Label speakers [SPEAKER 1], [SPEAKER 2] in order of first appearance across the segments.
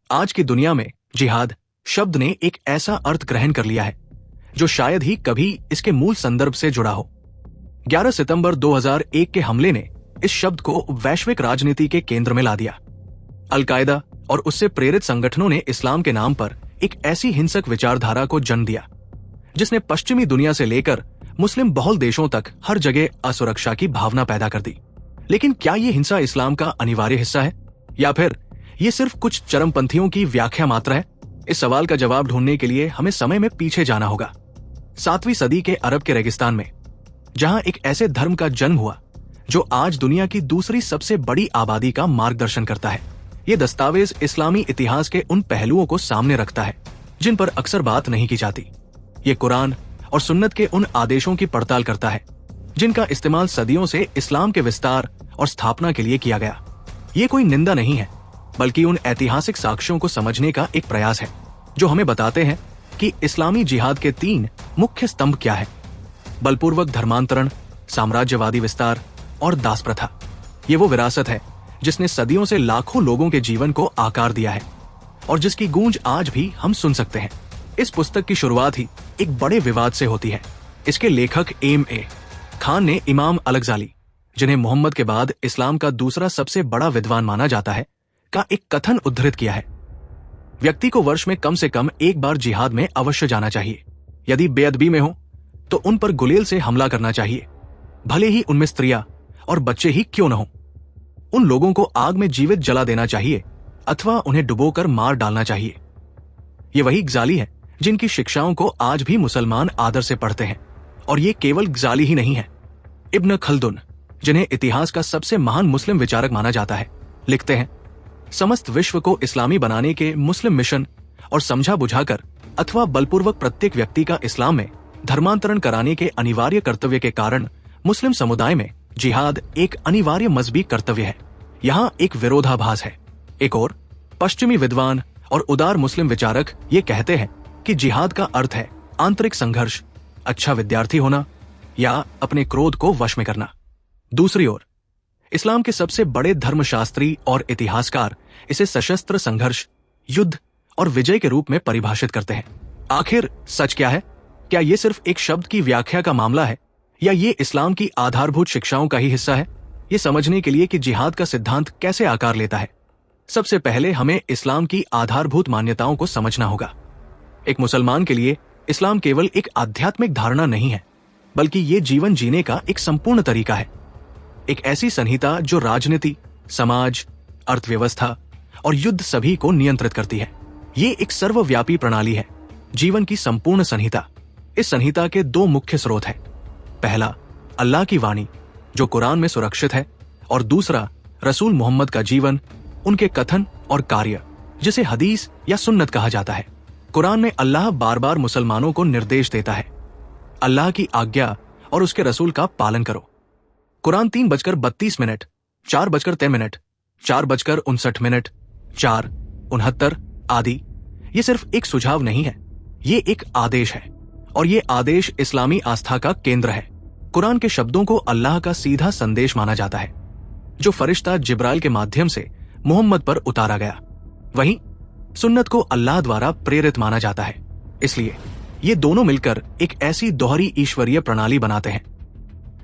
[SPEAKER 1] आज की दुनिया में जिहाद शब्द ने एक ऐसा अर्थ ग्रहण कर लिया है जो शायद ही कभी इसके मूल संदर्भ से जुड़ा हो। 11 सितंबर 2001 के हमले ने इस शब्द को वैश्विक राजनीति के केंद्र में ला दिया। अल-कायदा और उससे प्रेरित संगठनों ने इस्लाम के नाम पर एक ऐसी हिंसक विचारधारा को जन्म दिया जिसने पश्चिमी दुनिया से लेकर मुस्लिम बहुल देशों तक हर जगह असुरक्षा की भावना पैदा कर दी। लेकिन क्या ये हिंसा इस्लाम का अनिवार्य हिस्सा है या फिर ये सिर्फ कुछ चरमपंथियों की व्याख्या मात्र है? इस सवाल का जवाब ढूंढने के लिए हमें समय में पीछे जाना होगा। 7वीं सदी के अरब के रेगिस्तान में, जहां एक ऐसे धर्म का जन्म हुआ जो आज दुनिया की दूसरी सबसे बड़ी आबादी का मार्गदर्शन करता है। ये दस्तावेज इस्लामी इतिहास के उन पहलुओं को सामने रखता है जिन पर अक्सर बात नहीं की जाती। ये कुरान और सुन्नत के उन आदेशों की पड़ताल करता है जिनका इस्तेमाल सदियों से इस्लाम के विस्तार और स्थापना के लिए किया गया। ये कोई निंदा नहीं है, बल्कि उन ऐतिहासिक साक्ष्यों को समझने का एक प्रयास है जो हमें बताते हैं कि इस्लामी जिहाद के 3 मुख्य स्तंभ क्या है: बलपूर्वक धर्मांतरण, साम्राज्यवादी विस्तार और दास प्रथा। ये वो विरासत है जिसने सदियों से लाखों लोगों के जीवन को आकार दिया है और जिसकी गूंज आज भी हम सुन सकते हैं। इस पुस्तक की शुरुआत ही एक बड़े विवाद से होती है। इसके लेखक M.A. खान ने इमाम अल-गज़ाली, जिन्हें मोहम्मद के बाद इस्लाम का दूसरा सबसे बड़ा विद्वान माना जाता है, का एक कथन उद्धृत किया है। व्यक्ति को वर्ष में कम से कम एक बार जिहाद में अवश्य जाना चाहिए। यदि बेअदबी में हो तो उन पर गुलेल से हमला करना चाहिए, भले ही उनमें स्त्रियां और बच्चे ही क्यों न हो। उन लोगों को आग में जीवित जला देना चाहिए अथवा उन्हें डुबोकर मार डालना चाहिए। ये वही गज़ाली है जिनकी शिक्षाओं को आज भी मुसलमान आदर से पढ़ते हैं। और ये केवल गज़ाली ही नहीं है। इब्न खल्दुन, जिन्हें इतिहास का सबसे महान मुस्लिम विचारक माना जाता है, लिखते हैं, समस्त विश्व को इस्लामी बनाने के मुस्लिम मिशन और समझा बुझाकर अथवा बलपूर्वक प्रत्येक व्यक्ति का इस्लाम में धर्मांतरण कराने के अनिवार्य कर्तव्य के कारण मुस्लिम समुदाय में जिहाद एक अनिवार्य मजहबी कर्तव्य है। यहाँ एक विरोधाभास है। एक और पश्चिमी विद्वान और उदार मुस्लिम विचारक ये कहते हैं कि जिहाद का अर्थ है आंतरिक संघर्ष, अच्छा विद्यार्थी होना या अपने क्रोध को वश में करना। दूसरी ओर इस्लाम के सबसे बड़े धर्मशास्त्री और इतिहासकार इसे सशस्त्र संघर्ष, युद्ध और विजय के रूप में परिभाषित करते हैं। आखिर सच क्या है? क्या ये सिर्फ एक शब्द की व्याख्या का मामला है या ये इस्लाम की आधारभूत शिक्षाओं का ही हिस्सा है? ये समझने के लिए कि जिहाद का सिद्धांत कैसे आकार लेता है, सबसे पहले हमें इस्लाम की आधारभूत मान्यताओं को समझना होगा। एक मुसलमान के लिए इस्लाम केवल एक आध्यात्मिक धारणा नहीं है, बल्कि ये जीवन जीने का एक संपूर्ण तरीका है। एक ऐसी संहिता जो राजनीति, समाज, अर्थव्यवस्था और युद्ध सभी को नियंत्रित करती है। ये एक सर्वव्यापी प्रणाली है, जीवन की संपूर्ण संहिता। इस संहिता के 2 मुख्य स्रोत हैं। पहला, अल्लाह की वाणी जो कुरान में सुरक्षित है, और दूसरा, रसूल मोहम्मद का जीवन, उनके कथन और कार्य, जिसे हदीस या सुन्नत कहा जाता है। कुरान में अल्लाह बार बार मुसलमानों को निर्देश देता है, अल्लाह की आज्ञा और उसके रसूल का पालन करो। कुरान 3:32, 4:03, 4:59, 4:69 आदि ये सिर्फ एक सुझाव नहीं है, ये एक आदेश है और ये आदेश इस्लामी आस्था का केंद्र है। कुरान के शब्दों को अल्लाह का सीधा संदेश माना जाता है जो फरिश्ता जिब्राइल के माध्यम से मोहम्मद पर उतारा गया। वहीं सुन्नत को अल्लाह द्वारा प्रेरित माना जाता है। इसलिए ये दोनों मिलकर एक ऐसी दोहरी ईश्वरीय प्रणाली बनाते हैं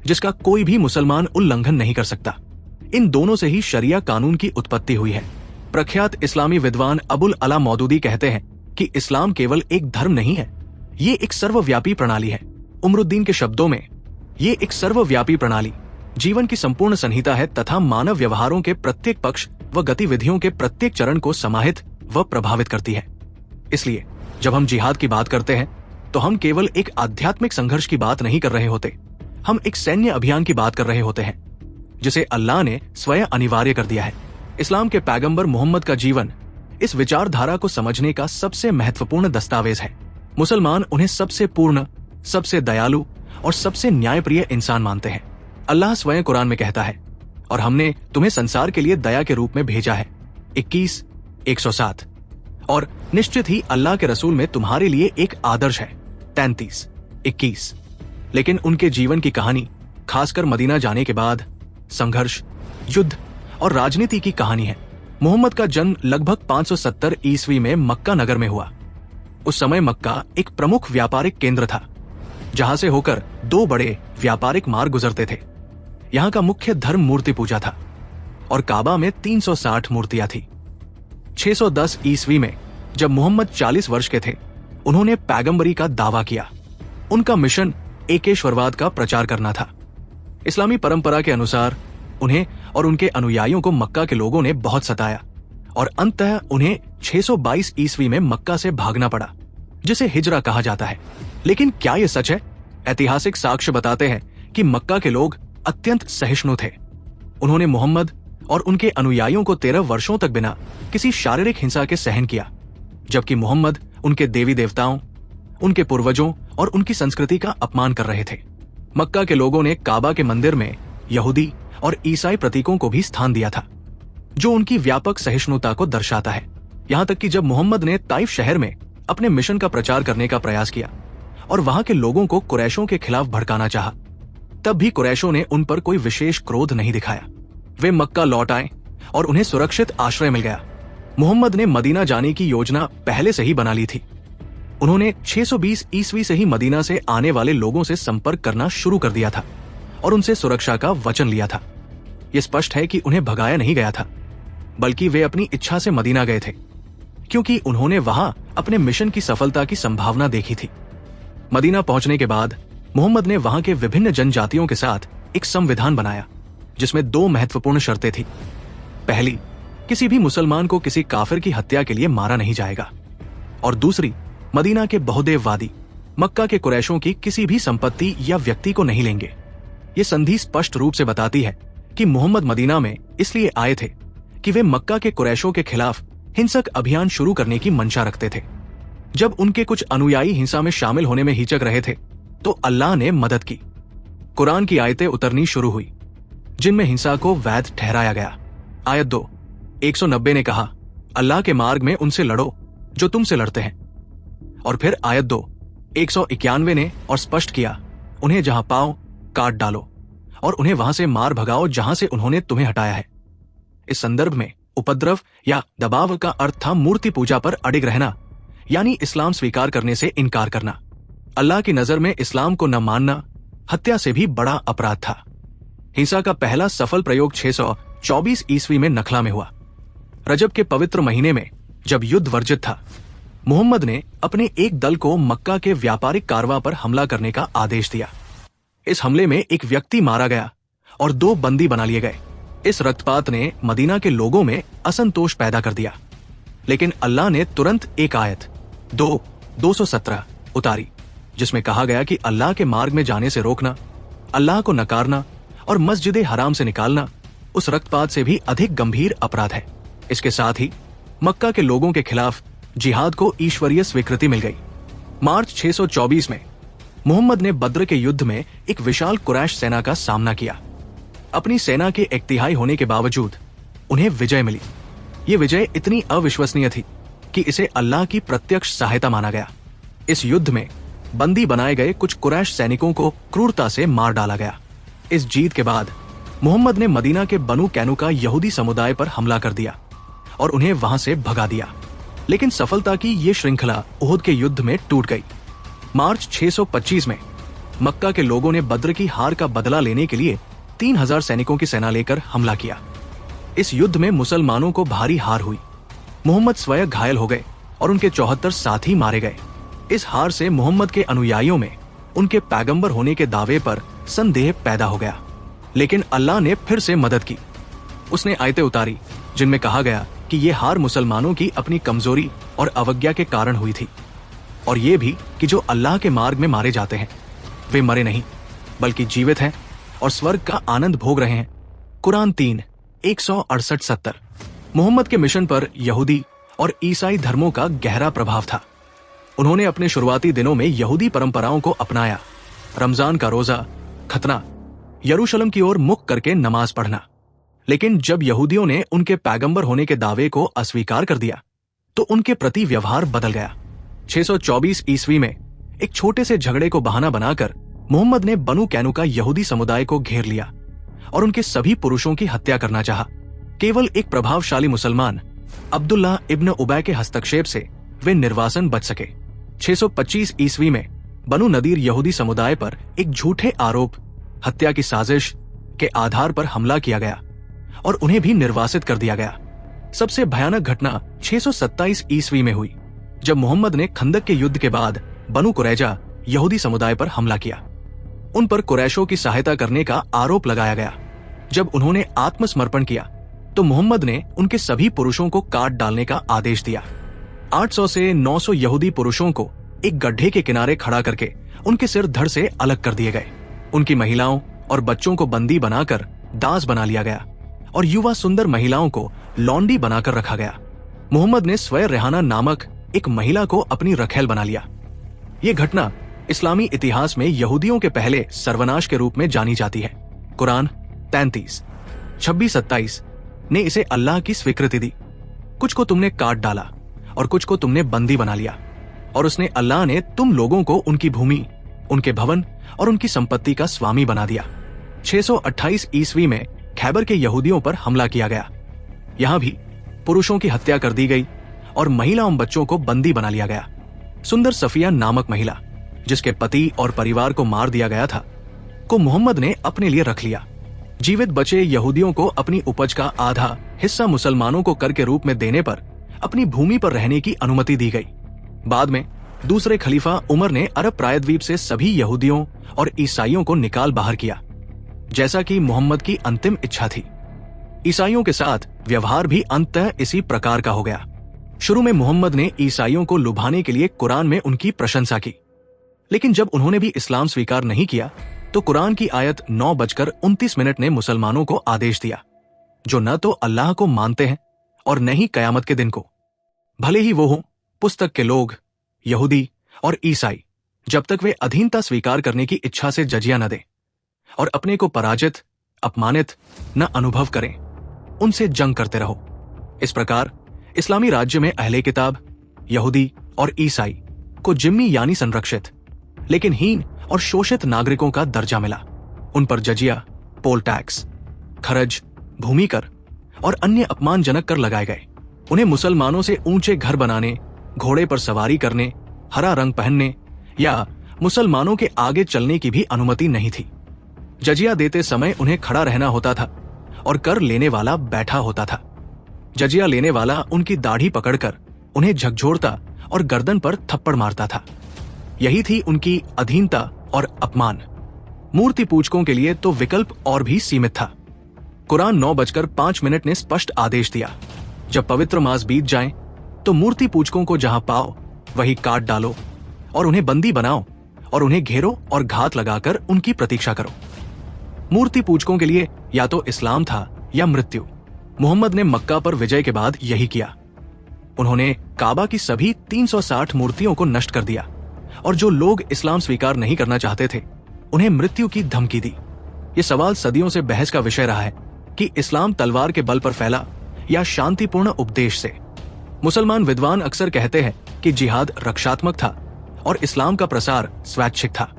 [SPEAKER 1] जिसका कोई भी मुसलमान उल्लंघन नहीं कर सकता। इन दोनों से ही शरिया कानून की उत्पत्ति हुई है। प्रख्यात इस्लामी विद्वान अबुल अला मौदूदी कहते हैं कि इस्लाम केवल एक धर्म नहीं है, ये एक सर्वव्यापी प्रणाली है। उमरुद्दीन के शब्दों में, ये एक सर्वव्यापी प्रणाली जीवन की संपूर्ण संहिता है तथा मानव व्यवहारों के प्रत्येक पक्ष व गतिविधियों के प्रत्येक चरण को समाहित व प्रभावित करती है। इसलिए जब हम जिहाद की बात करते हैं तो हम केवल एक आध्यात्मिक संघर्ष की बात नहीं कर रहे होते, हम एक सैन्य अभियान की बात कर रहे होते हैं जिसे अल्लाह ने स्वयं अनिवार्य कर दिया है। इस्लाम के पैगंबर मोहम्मद का जीवन इस विचारधारा को समझने का सबसे महत्वपूर्ण दस्तावेज है। मुसलमान उन्हें सबसे पूर्ण, सबसे दयालु और सबसे न्यायप्रिय इंसान मानते हैं। अल्लाह स्वयं कुरान में कहता है, और हमने तुम्हें संसार के लिए दया के रूप में भेजा है, 21:107। और निश्चित ही अल्लाह के रसूल में तुम्हारे लिए एक आदर्श है, 33:21। लेकिन उनके जीवन की कहानी, खासकर मदीना जाने के बाद, संघर्ष, युद्ध और राजनीति की कहानी है मोहम्मद का जन्म लगभग 570 ईस्वी में मक्का नगर में हुआ। उस समय मक्का एक प्रमुख व्यापारिक केंद्र था, जहां से होकर 2 बड़े व्यापारिक मार्ग गुजरते थे। यहाँ का मुख्य धर्म मूर्ति पूजा था और काबा में 360 मूर्तियां थी। 610 ईस्वी में जब मोहम्मद 40 वर्ष के थे, उन्होंने पैगंबरी का दावा किया। उनका मिशन एकेश्वरवाद का प्रचार करना था। इस्लामी परंपरा के अनुसार उन्हें और उनके अनुयायियों को मक्का के लोगों ने बहुत सताया और अंततः उन्हें 622 ईस्वी में मक्का से भागना पड़ा, जिसे हिजरा कहा जाता है। लेकिन क्या यह सच है? ऐतिहासिक साक्ष्य बताते हैं कि मक्का के लोग अत्यंत सहिष्णु थे। उन्होंने मोहम्मद और उनके अनुयायियों को 13 वर्षों तक बिना किसी शारीरिक हिंसा के सहन किया, जबकि मोहम्मद उनके देवी देवताओं, उनके पूर्वजों और उनकी संस्कृति का अपमान कर रहे थे। मक्का के लोगों ने काबा के मंदिर में यहूदी और ईसाई प्रतीकों को भी स्थान दिया था, जो उनकी व्यापक सहिष्णुता को दर्शाता है। यहाँ तक कि जब मोहम्मद ने ताइफ शहर में अपने मिशन का प्रचार करने का प्रयास किया और वहां के लोगों को कुरैशों के खिलाफ भड़काना चाहा, तब भी कुरैशों ने उन पर कोई विशेष क्रोध नहीं दिखाया। वे मक्का लौट आए और उन्हें सुरक्षित आश्रय मिल गया। मोहम्मद ने मदीना जाने की योजना पहले से ही बना ली थी। उन्होंने 620 ईस्वी से ही मदीना से आने वाले लोगों से संपर्क करना शुरू कर दिया था और उनसे सुरक्षा का वचन लिया था। यह स्पष्ट है कि उन्हें भगाया नहीं गया था, बल्कि वे अपनी इच्छा से मदीना गए थे, क्योंकि उन्होंने वहां अपने मिशन की सफलता की संभावना देखी थी। मदीना पहुंचने के बाद मोहम्मद ने वहां के विभिन्न जनजातियों के साथ एक संविधान बनाया, जिसमें 2 महत्वपूर्ण शर्तें थी। पहली, किसी भी मुसलमान को किसी काफिर की हत्या के लिए मारा नहीं जाएगा, और दूसरी, मदीना के बहुदेववादी मक्का के कुरैशों की किसी भी संपत्ति या व्यक्ति को नहीं लेंगे। ये संधि स्पष्ट रूप से बताती है कि मोहम्मद मदीना में इसलिए आए थे कि वे मक्का के कुरैशों के खिलाफ हिंसक अभियान शुरू करने की मंशा रखते थे। जब उनके कुछ अनुयायी हिंसा में शामिल होने में हिचक रहे थे, तो अल्लाह ने मदद की। कुरान की आयतें उतरनी शुरू हुई, जिनमें हिंसा को वैध ठहराया गया। आयत 2, 190 ने कहा, अल्लाह के मार्ग में उनसे लड़ो जो तुमसे लड़ते हैं। और फिर आयत 2, 191 ने और स्पष्ट किया, उन्हें जहां पाओ काट डालो और उन्हें वहां से मार भगाओ जहां से उन्होंने तुम्हें हटाया है। इस संदर्भ में उपद्रव या दबाव का अर्थ था मूर्ति पूजा पर अडिग रहना, यानी इस्लाम स्वीकार करने से इनकार करना। अल्लाह की नजर में इस्लाम को न मानना हत्या से भी बड़ा अपराध था। हिंसा का पहला सफल प्रयोग 624 ईस्वी में नखला में हुआ। रजब के पवित्र महीने में जब युद्ध वर्जित था, मोहम्मद ने अपने एक दल को मक्का के व्यापारिक कारवां पर हमला करने का आदेश दिया। इस हमले में एक व्यक्ति मारा गया और 2 बंदी बना लिए गए। इस रक्तपात ने मदीना के लोगों में असंतोष पैदा कर दिया, लेकिन अल्लाह ने तुरंत एक आयत 2:217 उतारी, जिसमें कहा गया कि अल्लाह के मार्ग में जाने से रोकना, अल्लाह को नकारना और मस्जिद हराम से निकालना उस रक्तपात से भी अधिक गंभीर अपराध है। इसके साथ ही मक्का के लोगों के खिलाफ जिहाद को ईश्वरीय स्वीकृति मिल गई। मार्च 624 में मोहम्मद ने बद्र के युद्ध में एक विशाल कुरैश सेना का सामना किया। अपनी सेना के 1/3 होने के बावजूद उन्हें विजय मिली। ये विजय इतनी अविश्वसनीय थी कि इसे अल्लाह की प्रत्यक्ष सहायता माना गया। इस युद्ध में बंदी बनाए गए कुछ कुरैश सैनिकों को क्रूरता से मार डाला गया। इस जीत के बाद मोहम्मद ने मदीना के बनु कैनुका यहूदी समुदाय पर हमला कर दिया और उन्हें वहां से भगा दिया, लेकिन सफलता की ये श्रृंखला उहुद के युद्ध में टूट गई। मार्च 625 में मक्का के लोगों ने बद्र की हार का बदला लेने के लिए 3000 सैनिकों की सेना लेकर हमला किया। इस युद्ध में मुसलमानों को भारी हार हुई। मोहम्मद स्वयं घायल हो गए और उनके 74 साथी मारे गए। इस हार से मोहम्मद के अनुयायियों में उनके पैगंबर होने के दावे पर संदेह पैदा हो गया, लेकिन अल्लाह ने फिर से मदद की। उसने आयतें उतारी जिनमें कहा गया कि ये हार मुसलमानों की अपनी कमजोरी और अवज्ञा के कारण हुई थी, और ये भी कि जो अल्लाह के मार्ग में मारे जाते हैं वे मरे नहीं बल्कि जीवित हैं और स्वर्ग का आनंद भोग रहे हैं। कुरान 3:168-70। मोहम्मद के मिशन पर यहूदी और ईसाई धर्मों का गहरा प्रभाव था। उन्होंने अपने शुरुआती दिनों में यहूदी परंपराओं को अपनाया। रमजान का रोजा, खतना, यरूशलेम की ओर मुख करके नमाज पढ़ना। लेकिन जब यहूदियों ने उनके पैगंबर होने के दावे को अस्वीकार कर दिया तो उनके प्रति व्यवहार बदल गया। 624 ईस्वी में एक छोटे से झगड़े को बहाना बनाकर मोहम्मद ने बनु कैनुका यहूदी समुदाय को घेर लिया और उनके सभी पुरुषों की हत्या करना चाहा, केवल एक प्रभावशाली मुसलमान अब्दुल्ला इब्न उबै के हस्तक्षेप से वे निर्वासन बच सके। 625 ईस्वी में बनु नदीर यहूदी समुदाय पर एक झूठे आरोप, हत्या की साजिश के आधार पर हमला किया गया और उन्हें भी निर्वासित कर दिया गया। सबसे भयानक घटना 627 ईस्वी में हुई, जब मोहम्मद ने खंदक के युद्ध के बाद बनु कुरैजा यहूदी समुदाय पर हमला किया। उन पर कुरैशों की सहायता करने का आरोप लगाया गया। जब उन्होंने आत्मसमर्पण किया तो मोहम्मद ने उनके सभी पुरुषों को काट डालने का आदेश दिया। 800 से 900 यहूदी पुरुषों को एक गड्ढे के किनारे खड़ा करके उनके सिर धड़ से अलग कर दिए गए। उनकी महिलाओं और बच्चों को बंदी बनाकर दास बना लिया गया और युवा सुंदर महिलाओं को लौंडी बनाकर रखा गया। मोहम्मद ने स्वयं रेहाना नामक एक महिला को अपनी रखैल बना लिया। ये घटना इस्लामी इतिहास में यहूदियों के पहले सर्वनाश के रूप में जानी जाती है। कुरान 33:26-27 ने इसे अल्लाह की स्वीकृति दी। कुछ को तुमने काट डाला और कुछ को तुमने बंदी बना लिया, और उसने अल्लाह ने तुम लोगों को उनकी भूमि, उनके भवन और उनकी संपत्ति का स्वामी बना दिया। 628 ईस्वी में खैबर के यहूदियों पर हमला किया गया। यहां भी पुरुषों की हत्या कर दी गई और महिलाओं बच्चों को बंदी बना लिया गया। सुंदर सफिया नामक महिला, जिसके पति और परिवार को मार दिया गया था, को मोहम्मद ने अपने लिए रख लिया। जीवित बचे यहूदियों को अपनी उपज का आधा हिस्सा मुसलमानों को कर के रूप में देने पर अपनी भूमि पर रहने की अनुमति दी गई। बाद में दूसरे खलीफा उमर ने अरब प्रायद्वीप से सभी यहूदियों और ईसाइयों को निकाल बाहर किया, जैसा कि मोहम्मद की अंतिम इच्छा थी। ईसाइयों के साथ व्यवहार भी अंततः इसी प्रकार का हो गया। शुरू में मोहम्मद ने ईसाइयों को लुभाने के लिए कुरान में उनकी प्रशंसा की, लेकिन जब उन्होंने भी इस्लाम स्वीकार नहीं किया तो कुरान की आयत 9:29 ने मुसलमानों को आदेश दिया, जो न तो अल्लाह को मानते हैं और न ही कयामत के दिन को, भले ही वो हों पुस्तक के लोग, यहूदी और ईसाई, जब तक वे अधीनता स्वीकार करने की इच्छा से जजिया न दें और अपने को पराजित, अपमानित न अनुभव करें, उनसे जंग करते रहो। इस प्रकार इस्लामी राज्य में अहले किताब, यहूदी और ईसाई को जिम्मी यानी संरक्षित लेकिन हीन और शोषित नागरिकों का दर्जा मिला। उन पर जजिया, पोल टैक्स, खरज, भूमि कर और अन्य अपमानजनक कर लगाए गए। उन्हें मुसलमानों से ऊंचे घर बनाने, घोड़े पर सवारी करने, हरा रंग पहनने या मुसलमानों के आगे चलने की भी अनुमति नहीं थी। जजिया देते समय उन्हें खड़ा रहना होता था और कर लेने वाला बैठा होता था। जजिया लेने वाला उनकी दाढ़ी पकड़कर उन्हें झकझोरता और गर्दन पर थप्पड़ मारता था। यही थी उनकी अधीनता और अपमान। मूर्ति पूजकों के लिए तो विकल्प और भी सीमित था। कुरान 9:05 ने स्पष्ट आदेश दिया, जब पवित्र मास बीत जाए तो मूर्ति पूजकों को जहां पाओ वही काट डालो और उन्हें बंदी बनाओ और उन्हें घेरो और घात लगाकर उनकी प्रतीक्षा करो। मूर्ति पूजकों के लिए या तो इस्लाम था या मृत्यु। मोहम्मद ने मक्का पर विजय के बाद यही किया। उन्होंने काबा की सभी 360 मूर्तियों को नष्ट कर दिया और जो लोग इस्लाम स्वीकार नहीं करना चाहते थे उन्हें मृत्यु की धमकी दी। ये सवाल सदियों से बहस का विषय रहा है कि इस्लाम तलवार के बल पर फैला या शांतिपूर्ण उपदेश से। मुसलमान विद्वान अक्सर कहते हैं कि जिहाद रक्षात्मक था और इस्लाम का प्रसार स्वैच्छिक था,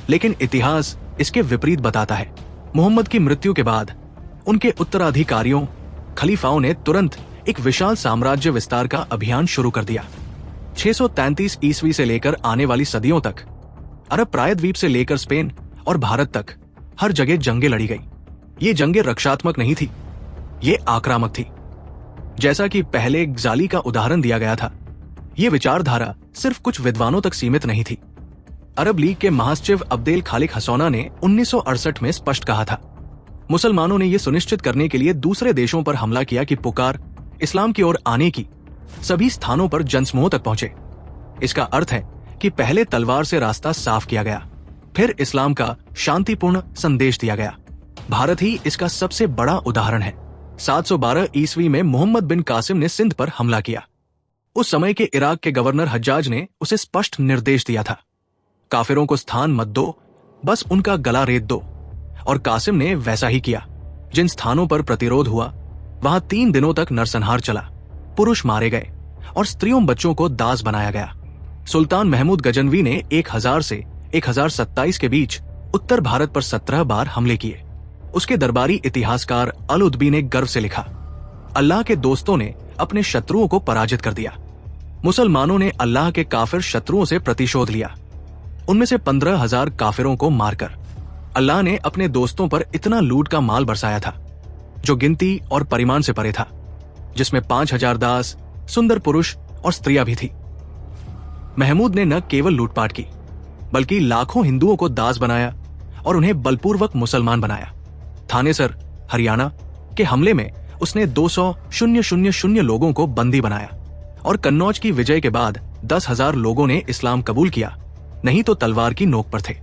[SPEAKER 1] लेकिन इतिहास इसके विपरीत बताता है। मोहम्मद की मृत्यु के बाद उनके उत्तराधिकारियों, खलीफाओं ने तुरंत एक विशाल साम्राज्य विस्तार का अभियान शुरू कर दिया। 633 ईस्वी से लेकर आने वाली सदियों तक अरब प्रायद्वीप से लेकर स्पेन और भारत तक हर जगह जंगें लड़ी गई। ये जंगें रक्षात्मक नहीं थी, ये आक्रामक थी। जैसा कि पहले गजाली का उदाहरण दिया गया था, ये विचारधारा सिर्फ कुछ विद्वानों तक सीमित नहीं थी। अरब लीग के महासचिव अब्देल खालिक हसौना ने 1968 में स्पष्ट कहा था, मुसलमानों ने यह सुनिश्चित करने के लिए दूसरे देशों पर हमला किया कि पुकार इस्लाम की ओर आने की सभी स्थानों पर जनसमूह तक पहुंचे। इसका अर्थ है कि पहले तलवार से रास्ता साफ किया गया, फिर इस्लाम का शांतिपूर्ण संदेश दिया गया। भारत ही इसका सबसे बड़ा उदाहरण है। 712 ईस्वी में मोहम्मद बिन कासिम ने सिंध पर हमला किया। उस समय के इराक के गवर्नर हज्जाज ने उसे स्पष्ट निर्देश दिया था, काफिरों को स्थान मत दो, बस उनका गला रेत दो। और कासिम ने वैसा ही किया। जिन स्थानों पर प्रतिरोध हुआ वहां 3 दिनों तक नरसंहार चला, पुरुष मारे गए और स्त्रियों बच्चों को दास बनाया गया। सुल्तान महमूद गजनवी ने 1000 से 1027 के बीच उत्तर भारत पर 17 बार हमले किए। उसके दरबारी इतिहासकार अल-उद्बी ने गर्व से लिखा, अल्लाह के दोस्तों ने अपने शत्रुओं को पराजित कर दिया। मुसलमानों ने अल्लाह के काफिर शत्रुओं से प्रतिशोध लिया। उनमें से 15,000 काफिरों को मारकर अल्लाह ने अपने दोस्तों पर इतना लूट का माल बरसाया था जो गिनती और परिमाण से परे था, जिसमें 5,000 दास, सुंदर पुरुष और स्त्रियां भी थी। महमूद ने न केवल लूटपाट की बल्कि लाखों हिंदुओं को दास बनाया और उन्हें बलपूर्वक मुसलमान बनाया। थानेसर, हरियाणा के हमले में उसने 200,000 लोगों को बंदी बनाया और कन्नौज की विजय के बाद 10,000 लोगों ने इस्लाम कबूल किया, नहीं तो तलवार की नोक पर थे।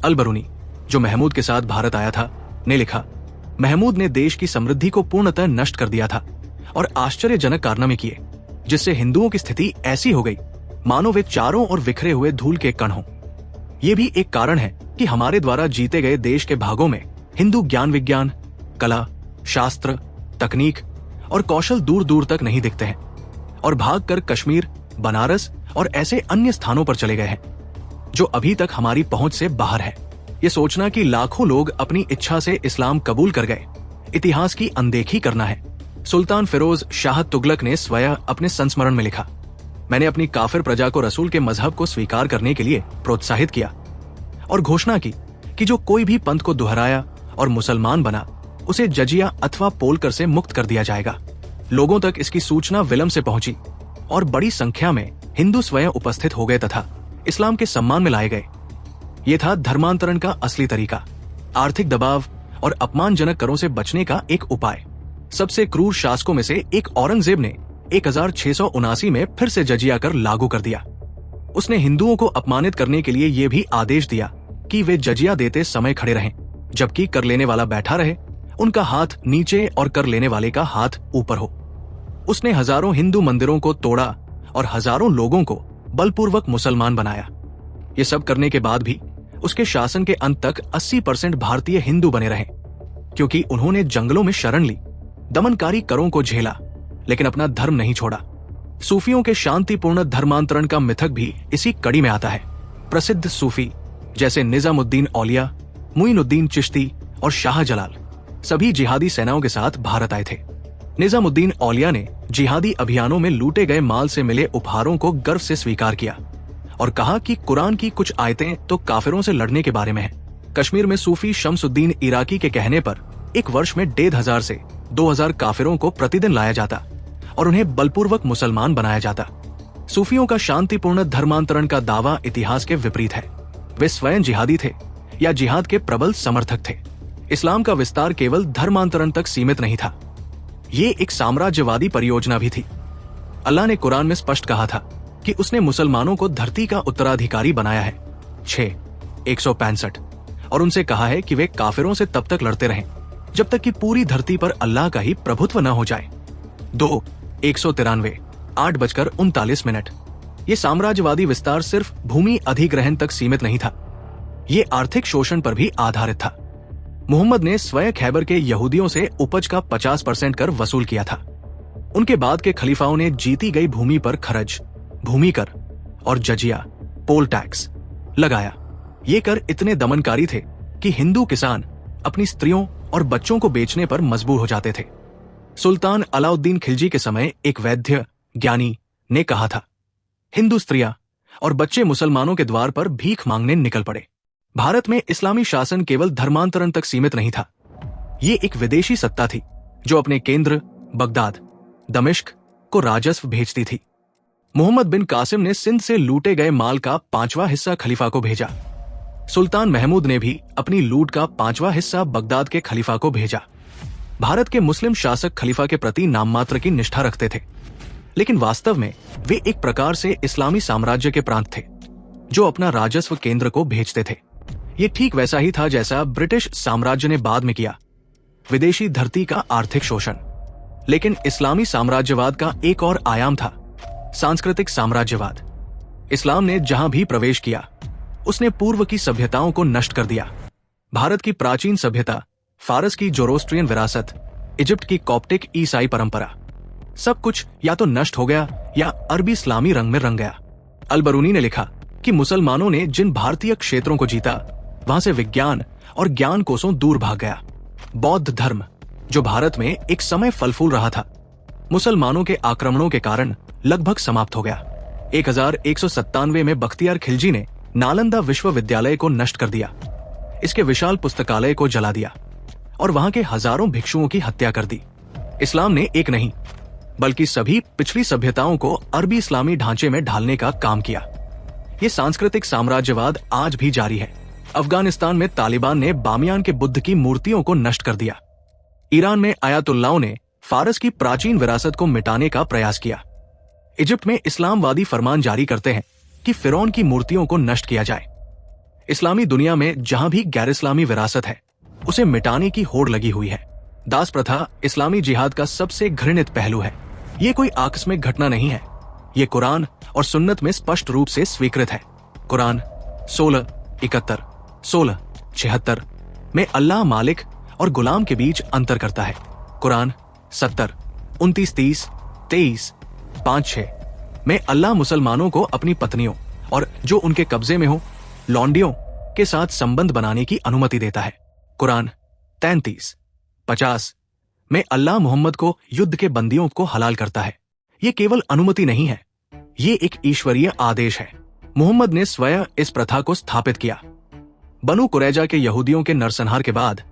[SPEAKER 1] अल-बरूनी, जो महमूद के साथ भारत आया था, ने लिखा, महमूद ने देश की समृद्धि को पूर्णतः नष्ट कर दिया था और आश्चर्यजनक कारनामे किए, जिससे हिंदुओं की स्थिति ऐसी हो गई मानो वे चारों ओर बिखरे हुए धूल के कण हों। ये भी एक कारण है कि हमारे द्वारा जीते गए देश के भागों में हिंदू ज्ञान विज्ञान, कला, शास्त्र, तकनीक और कौशल दूर दूर तक नहीं दिखते हैं और भागकर कश्मीर, बनारस और ऐसे अन्य स्थानों पर चले गए हैं जो अभी तक हमारी पहुंच से बाहर है। ये सोचना कि लाखों लोग अपनी इच्छा से इस्लाम कबूल कर गए, इतिहास की अनदेखी करना है। सुल्तान फिरोज शाह तुगलक ने स्वयं अपने संस्मरण में लिखा, मैंने अपनी काफिर प्रजा को रसूल के मजहब को स्वीकार करने के लिए प्रोत्साहित किया और घोषणा की कि जो कोई भी पंथ को दोहराया और मुसलमान बना, उसे जजिया अथवा पोलकर से मुक्त कर दिया जाएगा। लोगों तक इसकी सूचना विलंब से पहुंची और बड़ी संख्या में हिंदू स्वयं उपस्थित हो गए तथा इस्लाम के सम्मान में लाए गए। ये था धर्मांतरण का असली तरीका, आर्थिक दबाव और अपमानजनक करों से बचने का एक उपाय। सबसे क्रूर शासकों में से एक औरंगजेब ने 1679 में फिर से जजिया कर लागू कर दिया। उसने हिंदुओं को अपमानित करने के लिए यह भी आदेश दिया कि वे जजिया देते समय खड़े रहें, जबकि कर लेने वाला बैठा रहे, उनका हाथ नीचे और कर लेने वाले का हाथ ऊपर हो। उसने हजारों हिंदू मंदिरों को तोड़ा और हजारों लोगों को बलपूर्वक मुसलमान बनाया। ये सब करने के बाद भी उसके शासन के अंत तक 80% भारतीय हिंदू बने रहे, क्योंकि उन्होंने जंगलों में शरण ली, दमनकारी करों को झेला, लेकिन अपना धर्म नहीं छोड़ा। सूफियों के शांतिपूर्ण धर्मांतरण का मिथक भी इसी कड़ी में आता है। प्रसिद्ध सूफी जैसे निजामुद्दीन औलिया, मुइनुद्दीन चिश्ती और शाह जलाल सभी जिहादी सेनाओं के साथ भारत आए थे। निजामुद्दीन औलिया ने जिहादी अभियानों में लूटे गए माल से मिले उपहारों को गर्व से स्वीकार किया और कहा कि कुरान की कुछ आयतें तो काफिरों से लड़ने के बारे में है। कश्मीर में सूफी शम्सुद्दीन इराकी के कहने पर एक वर्ष में 1,500 से 2,000 काफिरों को प्रतिदिन लाया जाता और उन्हें बलपूर्वक मुसलमान बनाया जाता। सूफियों का शांतिपूर्ण धर्मांतरण का दावा इतिहास के विपरीत है। वे स्वयं जिहादी थे या जिहाद के प्रबल समर्थक थे। इस्लाम का विस्तार केवल धर्मांतरण तक सीमित नहीं था, ये एक साम्राज्यवादी परियोजना भी थी। अल्लाह ने कुरान में स्पष्ट कहा था कि उसने मुसलमानों को धरती का उत्तराधिकारी बनाया है 6:165 और उनसे कहा है कि वे काफिरों से तब तक लड़ते रहें जब तक कि पूरी धरती पर अल्लाह का ही प्रभुत्व न हो जाए। 2:193 8:39। ये साम्राज्यवादी विस्तार सिर्फ भूमि अधिग्रहण तक सीमित नहीं था, ये आर्थिक शोषण पर भी आधारित था। मोहम्मद ने स्वयं खैबर के यहूदियों से उपज का 50% कर वसूल किया था। उनके बाद के खलीफाओं ने जीती गई भूमि पर खरज, भूमि कर और जजिया, पोल टैक्स लगाया। ये कर इतने दमनकारी थे कि हिंदू किसान अपनी स्त्रियों और बच्चों को बेचने पर मजबूर हो जाते थे। सुल्तान अलाउद्दीन खिलजी के समय एक वैद्य ज्ञानी ने कहा था, हिंदू स्त्रियां और बच्चे मुसलमानों के द्वार पर भीख मांगने निकल पड़े। भारत में इस्लामी शासन केवल धर्मांतरण तक सीमित नहीं था, ये एक विदेशी सत्ता थी जो अपने केंद्र बगदाद, दमिश्क को राजस्व भेजती थी। मोहम्मद बिन कासिम ने सिंध से लूटे गए माल का 5वां हिस्सा खलीफा को भेजा। सुल्तान महमूद ने भी अपनी लूट का 5वां हिस्सा बगदाद के खलीफा को भेजा। भारत के मुस्लिम शासक खलीफा के प्रति नाममात्र की निष्ठा रखते थे, लेकिन वास्तव में वे एक प्रकार से इस्लामी साम्राज्य के प्रांत थे जो अपना राजस्व केंद्र को भेजते थे। ये ठीक वैसा ही था जैसा ब्रिटिश साम्राज्य ने बाद में किया, विदेशी धरती का आर्थिक शोषण। लेकिन इस्लामी साम्राज्यवाद का एक और आयाम था, सांस्कृतिक साम्राज्यवाद। इस्लाम ने जहां भी प्रवेश किया उसने पूर्व की सभ्यताओं को नष्ट कर दिया। भारत की प्राचीन सभ्यता, फारस की जोरोस्ट्रियन विरासत, इजिप्ट की कॉप्टिक ईसाई परंपरा, सब कुछ या तो नष्ट हो गया या अरबी इस्लामी रंग में रंग गया। अल-बरूनी ने लिखा कि मुसलमानों ने जिन भारतीय क्षेत्रों को जीता वहां से विज्ञान और ज्ञान कोसों दूर भाग गया। बौद्ध धर्म, जो भारत में एक समय फल फूल रहा था, मुसलमानों के आक्रमणों के कारण लगभग समाप्त हो गया। 1197 में बख्तियार खिलजी ने नालंदा विश्वविद्यालय को नष्ट कर दिया, इसके विशाल पुस्तकालय को जला दिया और वहां के हजारों भिक्षुओं की हत्या कर दी। इस्लाम ने एक नहीं बल्कि सभी पिछली सभ्यताओं को अरबी इस्लामी ढांचे में ढालने का काम किया। ये सांस्कृतिक साम्राज्यवाद आज भी जारी है। अफगानिस्तान में तालिबान ने बामियान के बुद्ध की मूर्तियों को नष्ट कर दिया। ईरान में आयतुल्लाओं ने फारस की प्राचीन विरासत को मिटाने का प्रयास किया। इजिप्ट में इस्लामवादी फरमान जारी करते हैं कि फिरौन की मूर्तियों को नष्ट किया जाए। इस्लामी दुनिया में जहां भी गैर इस्लामी विरासत है उसे मिटाने की होड़ लगी हुई है। दास प्रथा इस्लामी जिहाद का सबसे घृणित पहलू है। ये कोई आकस्मिक घटना नहीं है, ये कुरान और सुन्नत में स्पष्ट रूप से स्वीकृत है। कुरान 16:71, 16:76 में अल्लाह मालिक और गुलाम के बीच अंतर करता है। कुरान 70:29-30, 23:5-6 में अल्लाह मुसलमानों को अपनी पत्नियों और जो उनके कब्जे में हो लौंडियों के साथ संबंध बनाने की अनुमति देता है। कुरान 33:50 में अल्लाह मोहम्मद को युद्ध के बंदियों को हलाल करता है। ये केवल अनुमति नहीं है, ये एक ईश्वरीय आदेश है। मोहम्मद ने स्वयं इस प्रथा को स्थापित किया। बनु कुरैजा के यहूदियों के नरसंहार के बाद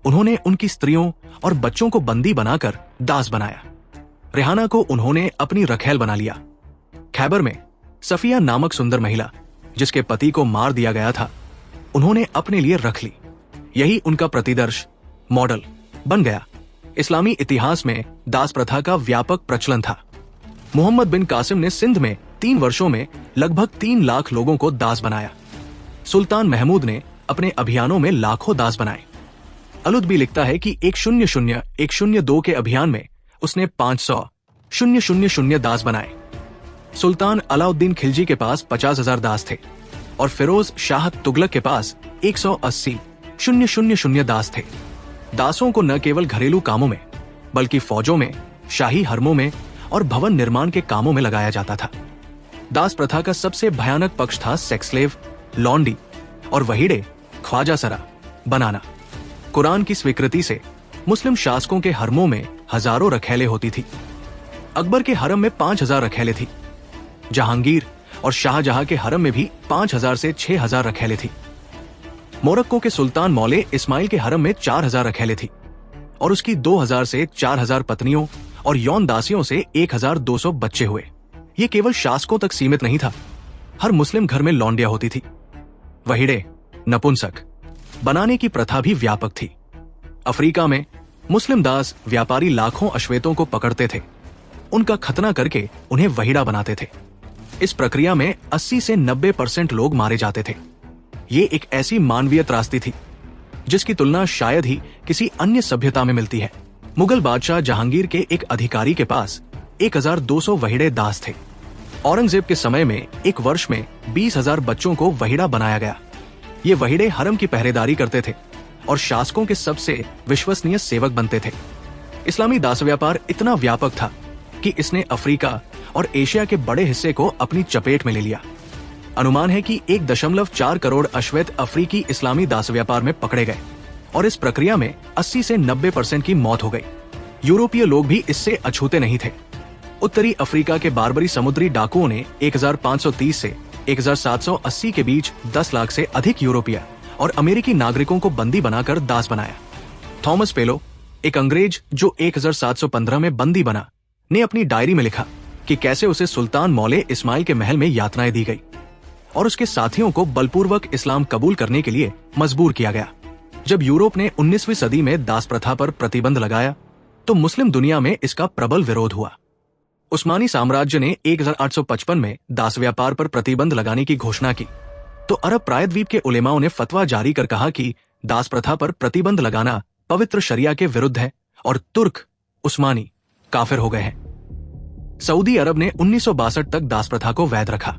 [SPEAKER 1] उन्होंने उनकी स्त्रियों और बच्चों को बंदी बनाकर दास बनाया। रेहाना को उन्होंने अपनी रखैल बना लिया। खैबर में सफिया नामक सुंदर महिला जिसके पति को मार दिया गया था, उन्होंने अपने लिए रख ली। यही उनका प्रतिदर्श मॉडल बन गया। इस्लामी इतिहास में दास प्रथा का व्यापक प्रचलन था। मोहम्मद बिन कासिम ने सिंध में 3 वर्षों में लगभग 3 लाख लोगों को दास बनाया। सुल्तान महमूद ने अपने अभियानों में लाखों दास बनाए। अलुदबी लिखता है कि 100102 के अभियान में उसने 500,000 दास बनाए। सुल्तान अलाउद्दीन खिलजी के पास 50,000 दास थे और फिरोज शाह तुगलक के पास 180,000 दास थे। दासों को न केवल घरेलू कामों में बल्कि फौजों में, शाही हरमों में और भवन निर्माण के कामों में लगाया जाता था। दास प्रथा का सबसे भयानक पक्ष था सेक्स स्लेव, लॉन्डी और वहीड़े, ख्वाजासरा बनाना। कुरान की स्वीकृति से मुस्लिम शासकों के हरमों में हजारों रखैले होती थी। अकबर के हरम में 5,000 रखैले थी। जहांगीर और शाहजहां के हरम में भी 5,000 से 6,000 रखैले थी। मोरक्को के सुल्तान मौले इस्माइल के हरम में 4,000 रखैले थी और उसकी 2,000 से 4,000 पत्नियों और यौन दासियों से 1,200 बच्चे हुए। ये केवल शासकों तक सीमित नहीं था, हर मुस्लिम घर में लौंडिया होती थी। वहीड़े, नपुंसक बनाने की प्रथा भी व्यापक थी। अफ्रीका में मुस्लिम दास व्यापारी लाखों अश्वेतों को पकड़ते थे, उनका खतना करके उन्हें वहीड़ा बनाते थे। इस प्रक्रिया में 80 से 90% लोग मारे जाते थे। ये एक ऐसी मानवीय त्रासदी थी जिसकी तुलना शायद ही किसी अन्य सभ्यता में मिलती है। मुगल बादशाह जहांगीर के एक अधिकारी के पास 1,200 वहीड़े दास थे। औरंगजेब के समय में एक वर्ष में 20,000 बच्चों को वहीड़ा बनाया गया। ये वहीड़े हरम की पहरेदारी करते थे और शासकों के सबसे विश्वसनीय सेवक बनते थे। इस्लामी दास व्यापार इतना व्यापक था कि इसने अफ्रीका और एशिया के बड़े हिस्से को अपनी चपेट में ले लिया। अनुमान है कि 1.4 करोड़ अश्वेत अफ्रीकी इस्लामी दास व्यापार में पकड़े गए और इस प्रक्रिया में 80 से 90% की मौत हो गई। यूरोपीय लोग भी इससे अछूते नहीं थे। उत्तरी अफ्रीका के बारबरी समुद्री डाकुओं ने 1530 से 1780 के बीच 10 लाख से अधिक यूरोपीय और अमेरिकी नागरिकों को बंदी बनाकर दास बनाया। थॉमस पेलो, एक अंग्रेज जो 1715 में बंदी बना, ने अपनी डायरी में लिखा कि कैसे उसे सुल्तान मौले इस्माइल के महल में यातनाएं दी गई और उसके साथियों को बलपूर्वक इस्लाम कबूल करने के लिए मजबूर किया गया। जब यूरोप ने 19वीं सदी में दास प्रथा पर प्रतिबंध लगाया तो मुस्लिम दुनिया में इसका प्रबल विरोध हुआ। उस्मानी साम्राज्य ने 1855 में दास व्यापार पर प्रतिबंध लगाने की घोषणा की तो अरब प्रायद्वीप के उलेमाओं ने फतवा जारी कर कहा कि दास प्रथा पर प्रतिबंध लगाना पवित्र शरिया के विरुद्ध है और तुर्क उस्मानी काफिर हो गए हैं। सऊदी अरब ने 1962 तक दास प्रथा को वैध रखा।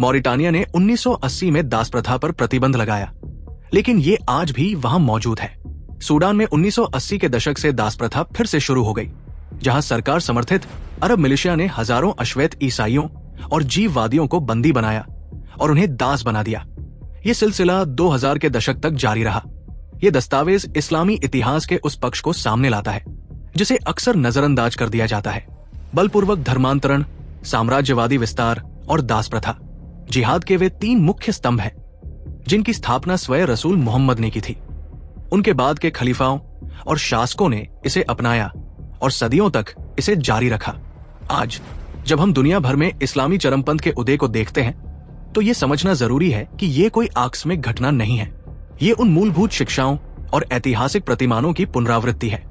[SPEAKER 1] मॉरिटानिया ने 1980 में दास प्रथा पर प्रतिबंध लगाया, लेकिन ये आज भी वहां मौजूद है। सूडान में 1980 के दशक से दास प्रथा फिर से शुरू हो गई, जहां सरकार समर्थित अरब मिलिशिया ने हजारों अश्वेत ईसाइयों और जीववादियों को बंदी बनाया और उन्हें दास बना दिया। ये सिलसिला 2000 के दशक तक जारी रहा। ये दस्तावेज इस्लामी इतिहास के उस पक्ष को सामने लाता है जिसे अक्सर नजरअंदाज कर दिया जाता है। बलपूर्वक धर्मांतरण, साम्राज्यवादी विस्तार और दास प्रथा जिहाद के वे 3 मुख्य स्तंभ हैं जिनकी स्थापना स्वयं रसूल मोहम्मद ने की थी। उनके बाद के खलीफाओं और शासकों ने इसे अपनाया और सदियों तक इसे जारी रखा। आज जब हम दुनिया भर में इस्लामी चरमपंथ के उदय को देखते हैं तो ये समझना जरूरी है कि ये कोई आकस्मिक घटना नहीं है। ये उन मूलभूत शिक्षाओं और ऐतिहासिक प्रतिमानों की पुनरावृत्ति है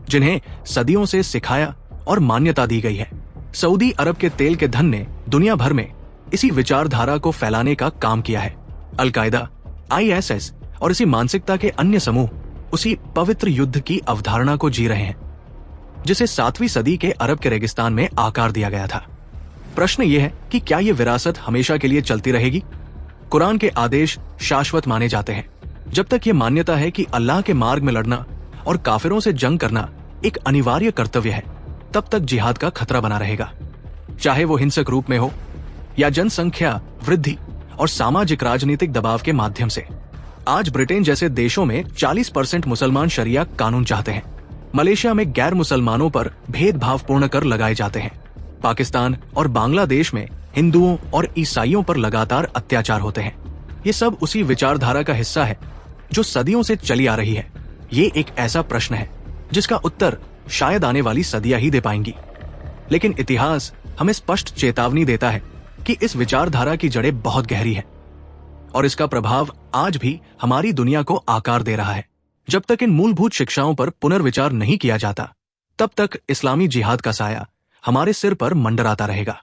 [SPEAKER 1] जिन्हें सदियों से सिखाया और मान्यता दी गई है। सऊदी अरब के तेल के धन ने दुनिया भर में इसी विचारधारा को फैलाने का काम किया है। अल-कायदा, ISS और इसी मानसिकता के अन्य समूह उसी पवित्र युद्ध की अवधारणा को जी रहे हैं जिसे 7वीं सदी के अरब के रेगिस्तान में आकार दिया गया था। प्रश्न यह है कि क्या यह विरासत हमेशा के लिए चलती रहेगी? कुरान के आदेश शाश्वत माने जाते हैं। जब तक ये मान्यता है कि अल्लाह के मार्ग में लड़ना और काफिरों से जंग करना एक अनिवार्य कर्तव्य है, तब तक जिहाद का खतरा बना रहेगा, चाहे वो हिंसक रूप में हो या जनसंख्या वृद्धि और सामाजिक राजनीतिक दबाव के माध्यम से। आज ब्रिटेन जैसे देशों में 40% मुसलमान शरिया कानून चाहते हैं। मलेशिया में गैर मुसलमानों पर भेदभावपूर्ण कर लगाए जाते हैं। पाकिस्तान और बांग्लादेश में हिंदुओं और ईसाइयों पर लगातार अत्याचार होते हैं। ये सब उसी विचारधारा का हिस्सा है जो सदियों से चली आ रही है। ये एक ऐसा प्रश्न है जिसका उत्तर शायद आने वाली सदियां ही दे पाएंगी, लेकिन इतिहास हमें स्पष्ट चेतावनी देता है कि इस विचारधारा की जड़ें बहुत गहरी है और इसका प्रभाव आज भी हमारी दुनिया को आकार दे रहा है। जब तक इन मूलभूत शिक्षाओं पर पुनर्विचार नहीं किया जाता, तब तक इस्लामी जिहाद का साया हमारे सिर पर मंडराता रहेगा।